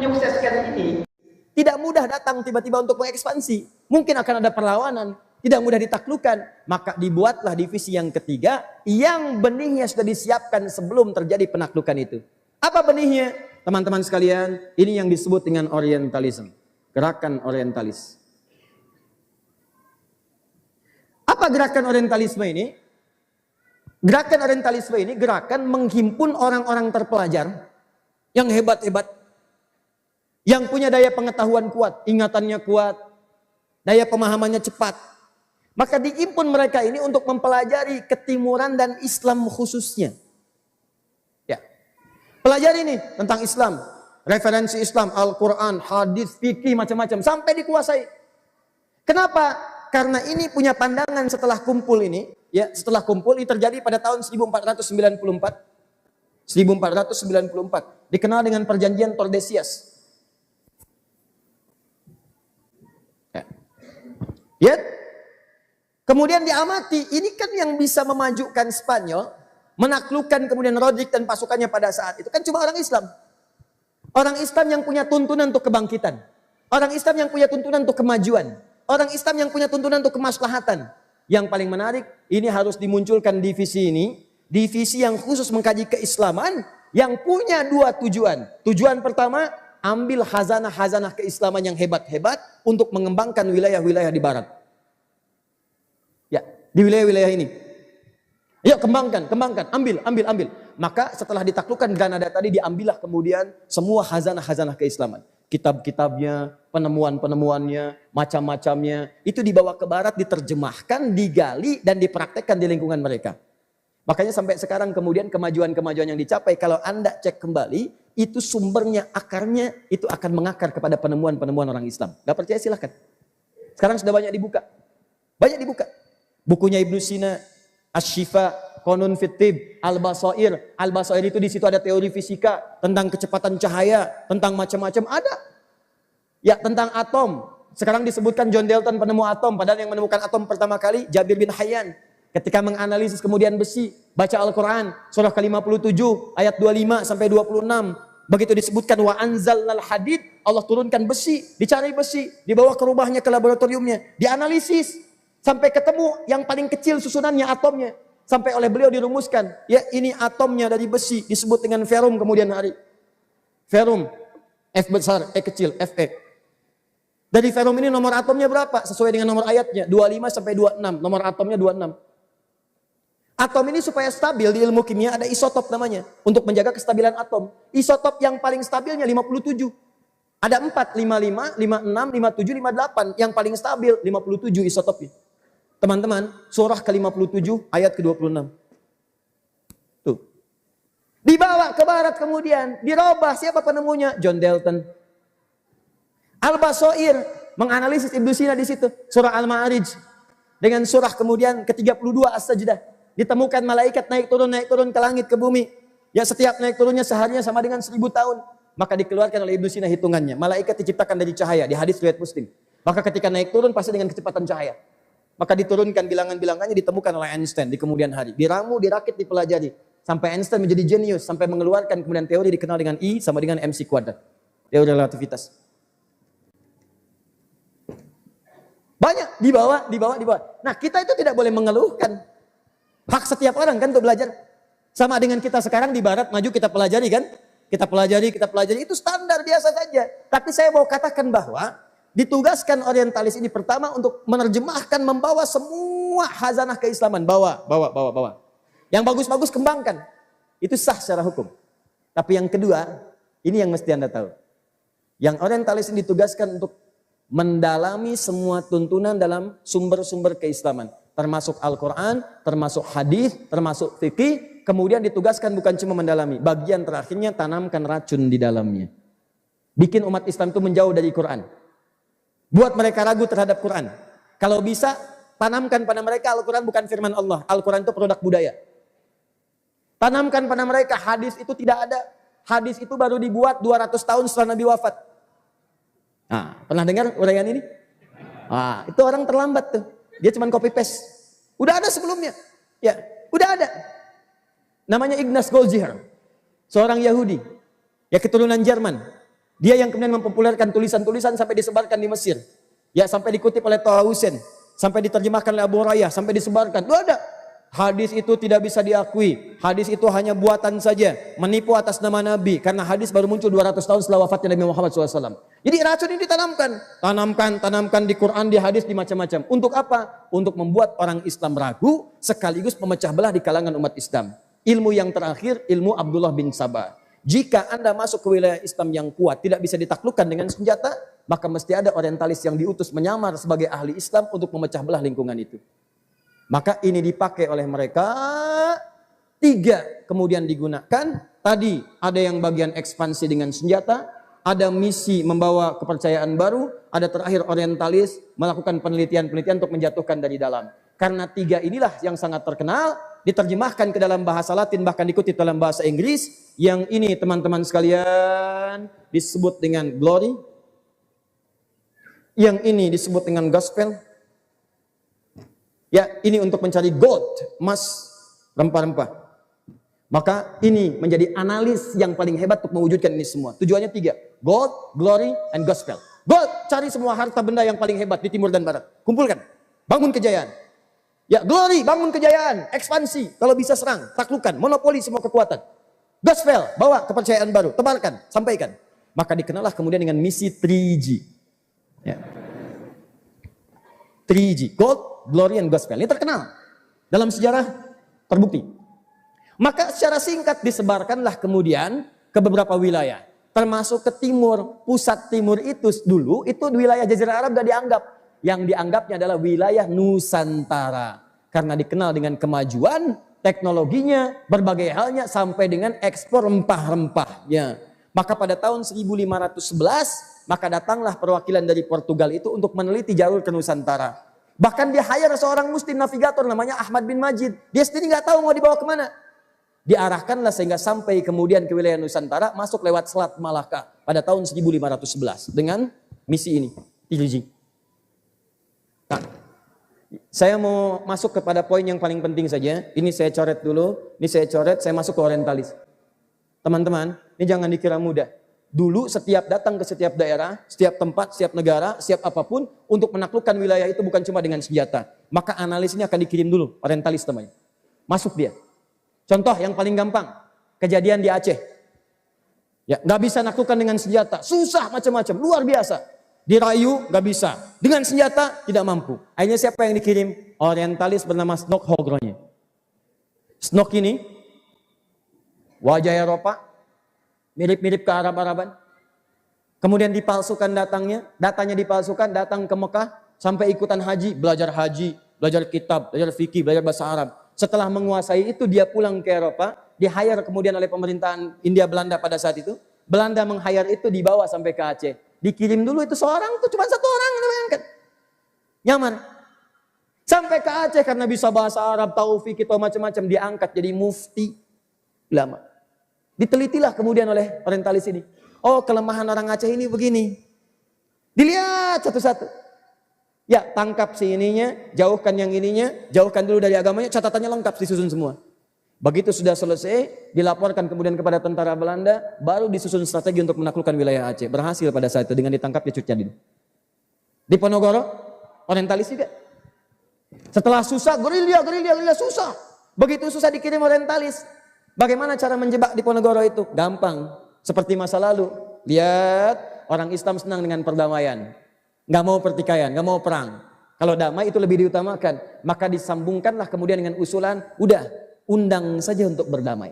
menyukseskan ini tidak mudah datang tiba-tiba untuk mengekspansi. Mungkin akan ada perlawanan, tidak mudah ditaklukkan. Maka dibuatlah divisi yang ketiga yang benihnya sudah disiapkan sebelum terjadi penaklukan itu. Apa benihnya? Teman-teman sekalian, ini yang disebut dengan orientalisme. Gerakan orientalis. Apa gerakan orientalisme ini? Gerakan orientalisme ini gerakan menghimpun orang-orang terpelajar yang hebat-hebat, yang punya daya pengetahuan kuat, ingatannya kuat, daya pemahamannya cepat. Maka diimpun mereka ini untuk mempelajari ketimuran dan Islam khususnya. Ya. Pelajari ini tentang Islam, referensi Islam, Al-Quran, hadis, fikih, macam-macam, sampai dikuasai. Kenapa? Karena ini punya pandangan setelah kumpul ini, ya, setelah kumpul ini terjadi pada tahun 1494. 1494 dikenal dengan perjanjian Tordesillas. Ya. Kemudian diamati, ini kan yang bisa memajukan Spanyol, menaklukkan kemudian Rodrik dan pasukannya pada saat itu kan cuma orang Islam. Orang Islam yang punya tuntunan untuk kebangkitan. Orang Islam yang punya tuntunan untuk kemajuan. Orang Islam yang punya tuntunan untuk kemaslahatan. Yang paling menarik, ini harus dimunculkan divisi ini. Divisi yang khusus mengkaji keislaman. Yang punya dua tujuan. Tujuan pertama, ambil hazanah-hazanah keislaman yang hebat-hebat. Untuk mengembangkan wilayah-wilayah di barat. Ya, di wilayah-wilayah ini. Yuk kembangkan, ambil. Maka setelah ditaklukkan Granada tadi, diambillah kemudian semua hazanah-hazanah keislaman. Kitab-kitabnya, penemuan-penemuannya, macam-macamnya, itu dibawa ke barat, diterjemahkan, digali, dan dipraktekkan di lingkungan mereka. Makanya sampai sekarang kemudian kemajuan-kemajuan yang dicapai, kalau Anda cek kembali, itu sumbernya, akarnya, itu akan mengakar kepada penemuan-penemuan orang Islam. Gak percaya silahkan. Sekarang sudah banyak dibuka. Banyak dibuka. Bukunya Ibnu Sina, Asy-Syifa, Qanun Fit-Tib, Al-Basair. Al-Basair itu di situ ada teori fisika tentang kecepatan cahaya, tentang macam-macam ada. Ya, tentang atom. Sekarang disebutkan John Dalton penemu atom, padahal yang menemukan atom pertama kali Jabir bin Hayyan. Ketika menganalisis kemudian besi, baca Al-Qur'an, surah ke-57 ayat 25 sampai 26. Begitu disebutkan wa anzalnal hadid, Allah turunkan besi, dicari besi, dibawa ke rumahnya, ke laboratoriumnya, dianalisis sampai ketemu yang paling kecil susunannya atomnya. Sampai oleh beliau dirumuskan, ya ini atomnya dari besi, disebut dengan ferum kemudian hari. Ferum, F besar, E kecil, Fe. Dari ferum ini nomor atomnya berapa? Sesuai dengan nomor ayatnya, 25 sampai 26, nomor atomnya 26. Atom ini supaya stabil di ilmu kimia ada isotop namanya, untuk menjaga kestabilan atom. Isotop yang paling stabilnya 57. Ada 4, 55, 56, 57, 58. Yang paling stabil 57 isotopnya. Teman-teman, surah ke-57 ayat ke-26. Tuh. Dibawa ke barat kemudian, dirubah. Siapa penemunya? John Dalton. Al-Basair menganalisis Ibnu Sina di situ. Surah Al-Ma'arij dengan surah kemudian ke-32 As-Sajdah. Ditemukan malaikat naik turun ke langit, ke bumi. Ya, setiap naik turunnya seharinya sama dengan 1000 tahun. Maka dikeluarkan oleh Ibnu Sina hitungannya. Malaikat diciptakan dari cahaya, di hadis riwayat Muslim. Maka ketika naik turun pasti dengan kecepatan cahaya. Maka diturunkan bilangan-bilangannya, ditemukan oleh Einstein di kemudian hari. Diramu, dirakit, dipelajari. Sampai Einstein menjadi jenius. Sampai mengeluarkan kemudian teori dikenal dengan I sama dengan MC kuadrat. Teori relativitas. Banyak dibawa. Nah, kita itu tidak boleh mengeluhkan. Hak setiap orang kan untuk belajar. Sama dengan kita sekarang di barat maju kita pelajari kan. Kita pelajari. Itu standar biasa saja. Tapi saya mau katakan bahwa ditugaskan orientalis ini pertama untuk menerjemahkan, membawa semua hazanah keislaman. Bawa. Yang bagus-bagus kembangkan. Itu sah secara hukum. Tapi yang kedua, ini yang mesti Anda tahu. Yang orientalis ini ditugaskan untuk mendalami semua tuntunan dalam sumber-sumber keislaman. Termasuk Al-Quran, termasuk hadis, termasuk fikih. Kemudian ditugaskan bukan cuma mendalami. Bagian terakhirnya tanamkan racun di dalamnya. Bikin umat Islam itu menjauh dari Quran. Buat mereka ragu terhadap Quran. Kalau bisa, tanamkan pada mereka Al-Quran bukan firman Allah. Al-Quran itu produk budaya. Tanamkan pada mereka hadis itu tidak ada. Hadis itu baru dibuat 200 tahun setelah Nabi wafat. Nah, pernah dengar uraian ini? Nah, itu orang terlambat tuh. Dia cuma copy paste. Udah ada sebelumnya. Ya, udah ada. Namanya Ignaz Goldziher. Seorang Yahudi. Ya, keturunan Jerman. Dia yang kemudian mempopulerkan tulisan-tulisan sampai disebarkan di Mesir. Ya, sampai dikutip oleh Taha Hussein, sampai diterjemahkan oleh Abu Hurairah, sampai disebarkan. Lu ada. Hadis itu tidak bisa diakui. Hadis itu hanya buatan saja, menipu atas nama Nabi. Karena hadis baru muncul 200 tahun setelah wafatnya Nabi Muhammad SAW. Jadi racun ini ditanamkan. Tanamkan di Quran, di hadis, di macam-macam. Untuk apa? Untuk membuat orang Islam ragu, sekaligus memecah belah di kalangan umat Islam. Ilmu yang terakhir, ilmu Abdullah bin Sabah. Jika Anda masuk ke wilayah Islam yang kuat, tidak bisa ditaklukkan dengan senjata, maka mesti ada orientalis yang diutus menyamar sebagai ahli Islam untuk memecah belah lingkungan itu. Maka ini dipakai oleh mereka, 3 kemudian digunakan. Tadi ada yang bagian ekspansi dengan senjata, ada misi membawa kepercayaan baru, ada terakhir orientalis melakukan penelitian-penelitian untuk menjatuhkan dari dalam. Karena 3 inilah yang sangat terkenal, diterjemahkan ke dalam bahasa Latin, bahkan dikutip dalam bahasa Inggris. Yang ini teman-teman sekalian disebut dengan glory, yang ini disebut dengan gospel. Ya, ini untuk mencari gold, emas, rempah-rempah. Maka ini menjadi analis yang paling hebat untuk mewujudkan ini semua. Tujuannya 3, gold, glory, and gospel. Gold, cari semua harta benda yang paling hebat di timur dan barat. Kumpulkan, bangun kejayaan. Ya, glory, bangun kejayaan, ekspansi, kalau bisa serang, taklukkan, monopoli semua kekuatan. Gospel, bawa kepercayaan baru, tebarkan, sampaikan. Maka dikenallah kemudian dengan misi 3G. Ya. 3G, gold, glory, and gospel. Ini terkenal. Dalam sejarah terbukti. Maka secara singkat disebarkanlah kemudian ke beberapa wilayah. Termasuk ke timur. Pusat timur itu dulu, itu wilayah Jazirah Arab gak dianggap. Yang dianggapnya adalah wilayah Nusantara. Karena dikenal dengan kemajuan, teknologinya, berbagai halnya, sampai dengan ekspor rempah-rempahnya. Maka pada tahun 1511, maka datanglah perwakilan dari Portugal itu untuk meneliti jalur ke Nusantara. Bahkan dia hire seorang muslim navigator namanya Ahmad bin Majid. Dia sendiri nggak tahu mau dibawa kemana. Diarahkanlah sehingga sampai kemudian ke wilayah Nusantara, masuk lewat Selat Malaka pada tahun 1511 dengan misi ini, 3G. Nah, saya mau masuk kepada poin yang paling penting saja. Ini saya coret dulu, ini saya coret, saya masuk ke orientalis. Teman-teman, ini jangan dikira mudah. Dulu setiap datang ke setiap daerah, setiap tempat, setiap negara, setiap apapun, untuk menaklukkan wilayah itu bukan cuma dengan senjata. Maka analis ini akan dikirim dulu, orientalis namanya. Masuk dia. Contoh yang paling gampang, kejadian di Aceh. Ya, nggak bisa naklukkan dengan senjata, susah macam-macam, luar biasa. Dirayu nggak bisa, dengan senjata tidak mampu. Akhirnya siapa yang dikirim? Orientalis bernama Snok Hogronya. Snok ini wajah Eropa, mirip-mirip ke Arab-Araban. Kemudian dipalsukan datanya dipalsukan, datang ke Mekah, sampai ikutan haji, belajar kitab, belajar fikih, belajar bahasa Arab. Setelah menguasai itu, dia pulang ke Eropa, di-hire kemudian oleh pemerintahan India Belanda pada saat itu. Belanda meng-hire itu, dibawa sampai ke Aceh. Dikirim dulu itu seorang, tuh cuma 1 orang, bayangkan. Nyaman. Sampai ke Aceh karena bisa bahasa Arab, tahu fikih, tahu macam-macam, diangkat jadi mufti ulama. Ditelitilah kemudian oleh orientalis ini. Oh, kelemahan orang Aceh ini begini. Dilihat satu-satu. Ya, tangkap si ininya, jauhkan yang ininya, jauhkan dulu dari agamanya, catatannya lengkap disusun semua. Begitu sudah selesai, dilaporkan kemudian kepada tentara Belanda, baru disusun strategi untuk menaklukkan wilayah Aceh. Berhasil pada saat itu dengan ditangkapnya Cut Nyadim. Di Ponorogo, orientalis juga. Setelah susah, gerilya susah. Begitu susah dikirim orientalis. Bagaimana cara menjebak di Ponorogo itu? Gampang. Seperti masa lalu. Lihat, orang Islam senang dengan perdamaian. Nggak mau pertikaian, nggak mau perang. Kalau damai itu lebih diutamakan. Maka disambungkanlah kemudian dengan usulan, udah, undang saja untuk berdamai.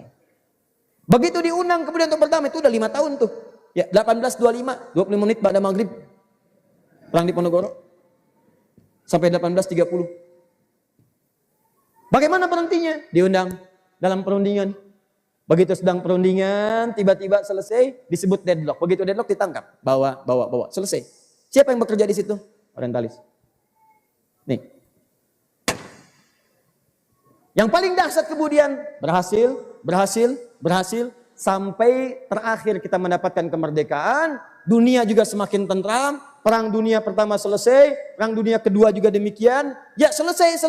Begitu diundang kemudian untuk berdamai, itu udah 5 tahun tuh. Ya, 1825, 20 menit pada maghrib. Perang di Ponorogo. Sampai 1830. Bagaimana berhentinya? Diundang dalam perundingan. Begitu sedang perundingan, tiba-tiba selesai, disebut deadlock. Begitu deadlock ditangkap, bawa, selesai. Siapa yang bekerja di situ? Orientalis. Nih. Yang paling dahsyat kemudian berhasil sampai terakhir kita mendapatkan kemerdekaan, dunia juga semakin tentram, perang dunia pertama selesai, perang dunia kedua juga demikian. Ya, selesai.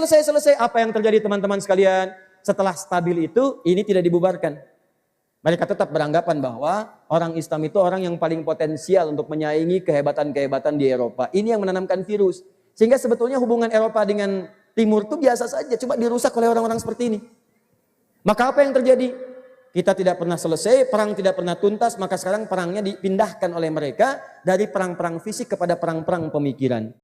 Apa yang terjadi teman-teman sekalian? Setelah stabil itu, ini tidak dibubarkan. Mereka tetap beranggapan bahwa orang Islam itu orang yang paling potensial untuk menyaingi kehebatan-kehebatan di Eropa. Ini yang menanamkan virus. Sehingga sebetulnya hubungan Eropa dengan Timur itu biasa saja, cuma dirusak oleh orang-orang seperti ini. Maka apa yang terjadi? Kita tidak pernah selesai, perang tidak pernah tuntas, maka sekarang perangnya dipindahkan oleh mereka dari perang-perang fisik kepada perang-perang pemikiran.